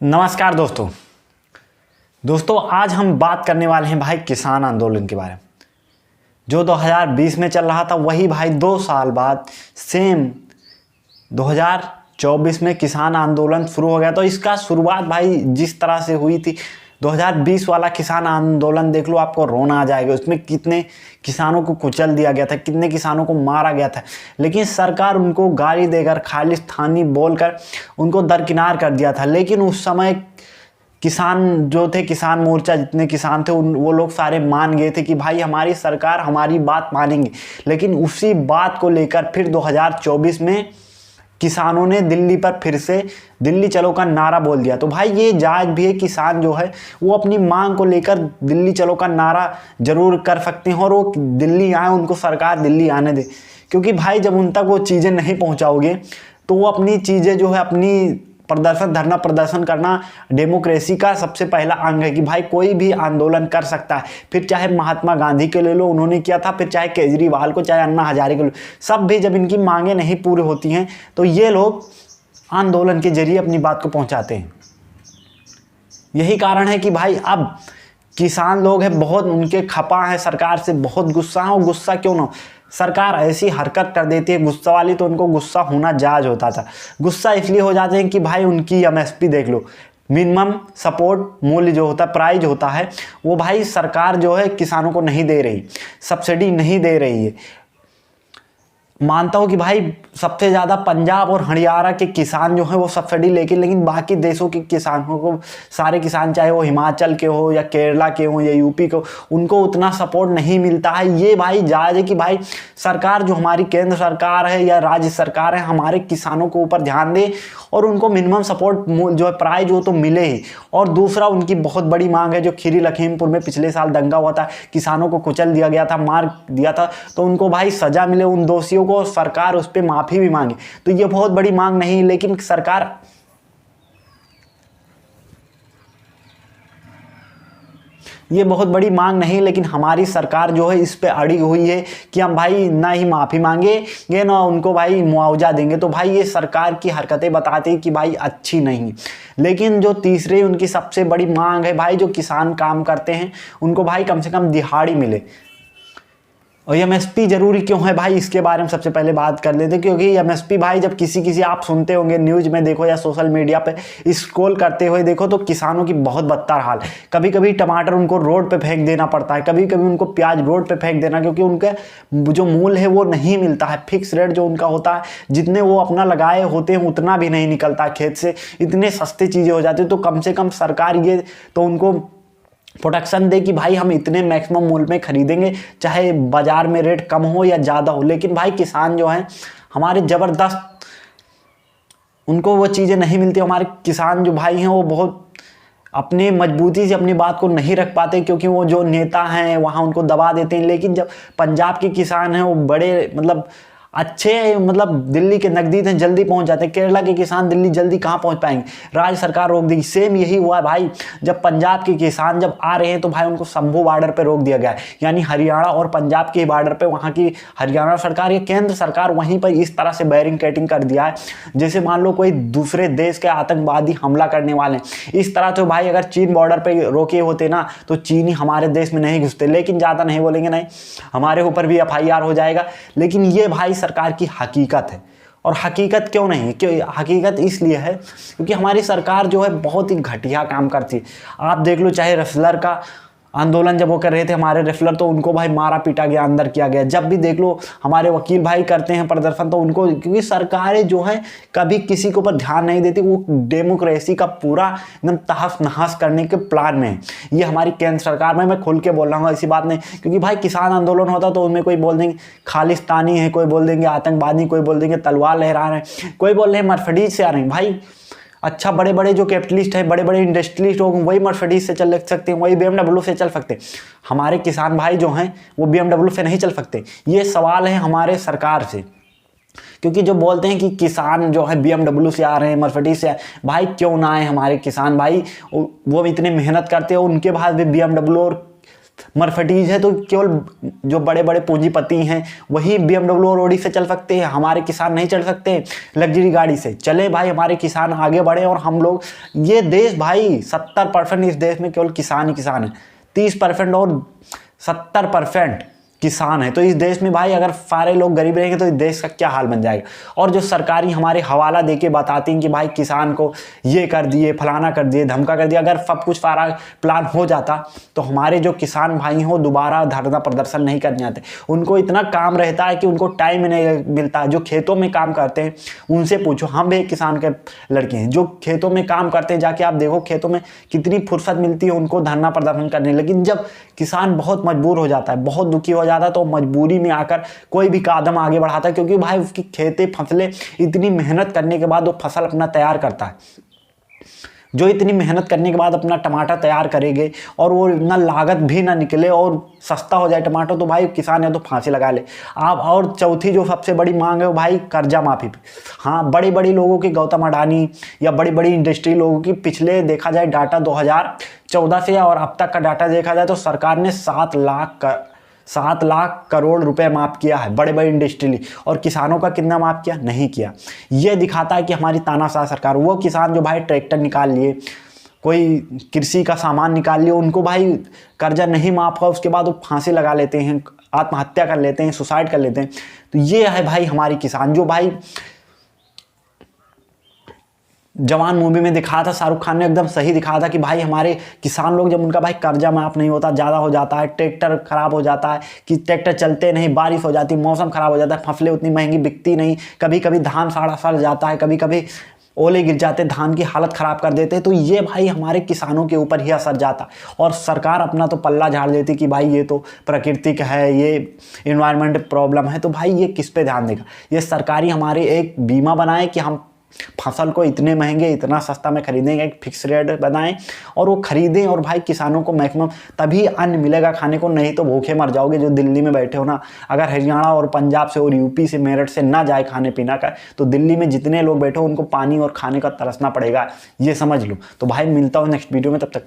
नमस्कार दोस्तों आज हम बात करने वाले हैं भाई किसान आंदोलन के बारे में। जो 2020 में चल रहा था वही भाई 2 साल बाद सेम 2024 में किसान आंदोलन शुरू हो गया। तो इसका शुरुआत भाई जिस तरह से हुई थी 2020 वाला किसान आंदोलन देख लो, आपको रोना आ जाएगा। उसमें कितने किसानों को कुचल दिया गया था, कितने किसानों को मारा गया था, लेकिन सरकार उनको गाली देकर खालिस्तानी बोलकर उनको दरकिनार कर दिया था। लेकिन उस समय किसान जो थे, किसान मोर्चा जितने किसान थे वो लोग सारे मान गए थे कि भाई हमारी सरकार हमारी बात मानेंगे। लेकिन उसी बात को लेकर फिर 2024 में किसानों ने दिल्ली पर फिर से दिल्ली चलो का नारा बोल दिया। तो भाई ये जायज़ भी है, किसान जो है वो अपनी मांग को लेकर दिल्ली चलो का नारा जरूर कर सकते हैं और वो दिल्ली आए, उनको सरकार दिल्ली आने दे। क्योंकि भाई जब उन तक वो चीज़ें नहीं पहुंचाओगे तो वो अपनी चीज़ें जो है अपनी धरना प्रदर्शन करना डेमोक्रेसी का सबसे पहला अंग है कि भाई कोई भी आंदोलन कर सकता है। फिर चाहे महात्मा गांधी के ले लो, उन्होंने किया था, फिर चाहे केजरीवाल को, चाहे अन्ना हजारे को लो, सब भी जब इनकी मांगें नहीं पूरी होती हैं तो ये लोग आंदोलन के जरिए अपनी बात को पहुंचाते हैं। यही कारण है कि भाई अब किसान लोग हैं बहुत उनके खपा हैं, सरकार से बहुत गुस्सा है। और गुस्सा क्यों ना हो, सरकार ऐसी हरकत कर देती है गुस्सा वाली, तो उनको गुस्सा होना जायज़ होता था। गुस्सा इसलिए हो जाते हैं कि भाई उनकी एमएसपी देख लो, मिनिमम सपोर्ट मूल्य जो होता है, प्राइस होता है, वो भाई सरकार जो है किसानों को नहीं दे रही, सब्सिडी नहीं दे रही है। मानता हूँ कि भाई सबसे ज़्यादा पंजाब और हरियाणा के किसान जो हैं वो सब्सिडी लेकिन बाकी देशों के किसानों को, सारे किसान चाहे वो हिमाचल के हो या केरला के हो या यूपी के हो, उनको उतना सपोर्ट नहीं मिलता है। ये भाई जायज़ है कि भाई सरकार जो हमारी केंद्र सरकार है या राज्य सरकार है हमारे किसानों के ऊपर ध्यान दे और उनको मिनिमम सपोर्ट जो है प्राइस वो तो मिले ही। और दूसरा उनकी बहुत बड़ी मांग है, जो खीरी लखीमपुर में पिछले साल दंगा हुआ था, किसानों को कुचल दिया गया था, मार दिया था, तो उनको भाई सजा मिले उन दोषियों को, सरकार उस पर माफी भी मांगे। तो ये बहुत बड़ी मांग नहीं, लेकिन सरकार ये बहुत बड़ी मांग नहीं, लेकिन हमारी सरकार जो है इस पे अड़ी हुई है कि हम भाई ना ही माफ़ी मांगेंगे ना उनको भाई मुआवजा देंगे। तो भाई ये सरकार की हरकतें बताती है कि भाई अच्छी नहीं। लेकिन जो तीसरी उनकी सबसे बड़ी मांग है भाई, जो किसान काम करते हैं उनको भाई कम से कम दिहाड़ी मिले। और एमएसपी जरूरी क्यों है भाई, इसके बारे में सबसे पहले बात कर लेते हैं। क्योंकि एमएसपी भाई जब किसी आप सुनते होंगे, न्यूज़ में देखो या सोशल मीडिया पे स्क्रॉल करते हुए देखो, तो किसानों की बहुत बदतर हाल। कभी कभी टमाटर उनको रोड पे फेंक देना पड़ता है, कभी कभी उनको प्याज रोड पे फेंक देना, क्योंकि उनका जो मूल्य है वो नहीं मिलता है। फिक्स रेट जो उनका होता है, जितने वो अपना लगाए होते हैं उतना भी नहीं निकलता खेत से, इतने सस्ती चीज़ें हो जाती है। तो कम से कम सरकार ये तो उनको प्रोटेक्शन दे कि भाई हम इतने मैक्सिमम मूल्य में खरीदेंगे, चाहे बाजार में रेट कम हो या ज़्यादा हो। लेकिन भाई किसान जो हैं हमारे ज़बरदस्त, उनको वो चीज़ें नहीं मिलती। हमारे किसान जो भाई हैं वो बहुत अपनी मजबूती से अपनी बात को नहीं रख पाते, क्योंकि वो जो नेता हैं वहाँ उनको दबा देते हैं। लेकिन जब पंजाब के किसान हैं वो बड़े अच्छे दिल्ली के नज़दीक हैं, जल्दी पहुंच जाते हैं। केरला के किसान दिल्ली जल्दी कहाँ पहुंच पाएंगे, राज्य सरकार रोक देगी। सेम यही हुआ भाई, जब पंजाब के किसान जब आ रहे हैं तो भाई उनको शंभू बॉर्डर पे रोक दिया गया है, यानी हरियाणा और पंजाब के बॉर्डर पे वहाँ की हरियाणा सरकार या केंद्र सरकार वहीं पर इस तरह से बैरिकेडिंग कर दिया है जैसे मान लो कोई दूसरे देश के आतंकवादी हमला करने वाले हैं। इस तरह तो भाई अगर चीन बॉर्डर पर रोके होते ना तो चीनी हमारे देश में नहीं घुसते। लेकिन ज़्यादा नहीं बोलेंगे, नहीं हमारे ऊपर भी FIR हो जाएगा। लेकिन ये भाई सरकार की हकीकत है। और हकीकत क्यों नहीं, क्यों हकीकत इसलिए है क्योंकि हमारी सरकार जो है बहुत ही घटिया काम करती है। आप देख लो, चाहे रेफलर का आंदोलन जब वो कर रहे थे हमारे रेफलर, तो उनको भाई मारा पीटा गया, अंदर किया गया। जब भी देख लो हमारे वकील भाई करते हैं प्रदर्शन, तो उनको, क्योंकि सरकारें जो है कभी किसी के ऊपर ध्यान नहीं देती, वो डेमोक्रेसी का पूरा एकदम तहस नहस करने के प्लान में है। ये हमारी केंद्र सरकार में, मैं खुल के बोल रहा हूँ, ऐसी बात नहीं। क्योंकि भाई किसान आंदोलन होता तो उनमें कोई बोल देंगे खालिस्तानी है, कोई बोल देंगे आतंकवादी, कोई बोल देंगे तलवार लहरा रहे हैं, कोई बोल रहे हैं मर्सिडीज से आ रहे हैं। भाई अच्छा, बड़े बड़े जो कैपिटलिस्ट है, बड़े बड़े इंडस्ट्रियलिस्ट लोग, वही मर्सिडीज से चल सकते हैं, वही BMW से चल सकते हैं। हमारे किसान भाई जो हैं वो BMW से नहीं चल सकते। ये सवाल है हमारे सरकार से, क्योंकि जो बोलते हैं कि किसान जो है BMW से आ रहे हैं, मर्सिडीज से भाई क्यों ना आए हमारे किसान भाई, वो इतने मेहनत करते हैं, उनके पास भी BMW और मर्सिडीज है तो केवल जो बड़े बड़े पूंजीपति हैं वही BMW और ऑडी से चल सकते हैं, हमारे किसान नहीं चल सकते लग्जरी गाड़ी से। चले भाई, हमारे किसान आगे बढ़े और हम लोग, ये देश भाई 70% इस देश में केवल किसान ही किसान है, 30% और 70% किसान है। तो इस देश में भाई अगर सारे लोग गरीब रहेंगे तो इस देश का क्या हाल बन जाएगा। और जो सरकारी हमारे हवाला देके बताती हैं कि भाई किसान को ये कर दिए, फलाना कर दिए, धमका कर दिया, अगर सब कुछ सारा प्लान हो जाता तो हमारे जो किसान भाई हो दोबारा धरना प्रदर्शन नहीं करने आते। उनको इतना काम रहता है कि उनको टाइम नहीं मिलता है। जो खेतों में काम करते हैं उनसे पूछो, हम भी एक किसान के लड़के हैं जो खेतों में काम करते हैं, जाके आप देखो खेतों में कितनी फुर्सत मिलती है उनको धरना प्रदर्शन करने। लेकिन जब किसान बहुत मजबूर हो जाता है, बहुत दुखी हो जाता है, तो मजबूरी में आकर कोई भी कदम आगे बढ़ाता है, क्योंकि भाई उसकी खेती फसलें इतनी मेहनत करने के बाद वो फसल अपना तैयार करता है। जो इतनी मेहनत करने के बाद अपना टमाटर तैयार करेंगे और वो इतना लागत भी ना निकले और सस्ता हो जाए टमाटर, तो भाई किसान है तो फांसी लगा ले आप। और चौथी जो सबसे बड़ी मांग है वो भाई कर्जा माफी पे। हाँ, बड़ी बड़ी लोगों की, गौतम अडानी या बड़ी बड़ी इंडस्ट्री लोगों की, पिछले देखा जाए डाटा 2014 से और अब तक का डाटा देखा जाए तो सरकार ने 7 लाख करोड़ रुपए माफ किया है बड़े बड़े इंडस्ट्री। और किसानों का कितना माफ किया? नहीं किया। यह दिखाता है कि हमारी तानाशाह सरकार, वो किसान जो भाई ट्रैक्टर निकाल लिए, कोई कृषि का सामान निकाल लिए, उनको भाई कर्जा नहीं माफ हुआ, उसके बाद वो फांसी लगा लेते हैं, आत्महत्या कर लेते हैं, सुसाइड कर लेते हैं। तो ये है भाई हमारी किसान। जो भाई जवान मूवी में दिखाया था, शाहरुख खान ने एकदम सही दिखाया था कि भाई हमारे किसान लोग जब उनका भाई कर्जा माफ नहीं होता, ज़्यादा हो जाता है, ट्रैक्टर खराब हो जाता है कि ट्रैक्टर चलते नहीं, बारिश हो जाती, मौसम खराब हो जाता है, फसलें उतनी महंगी बिकती नहीं, कभी कभी धान सड़ जाता है, कभी कभी ओले गिर जाते, धान की हालत ख़राब कर देते। तो ये भाई हमारे किसानों के ऊपर ही असर जाता और सरकार अपना तो पल्ला झाड़ देती कि भाई ये तो प्राकृतिक है, ये इन्वायरमेंट प्रॉब्लम है। तो भाई ये किस पे ध्यान देगा? ये सरकारी हमारे एक बीमा बनाए कि हम फसल को इतने महंगे इतना सस्ता में खरीदेंगे, एक फिक्स रेट बनाएं और वो खरीदें और भाई किसानों को मैक्सिमम तभी अन्न मिलेगा खाने को, नहीं तो भूखे मर जाओगे। जो दिल्ली में बैठे हो ना, अगर हरियाणा और पंजाब से और यूपी से मेरठ से ना जाए खाने पीना का, तो दिल्ली में जितने लोग बैठे हो उनको पानी और खाने का तरसना पड़ेगा, ये समझ लो। तो भाई मिलता हूँ नेक्स्ट वीडियो में, तब तक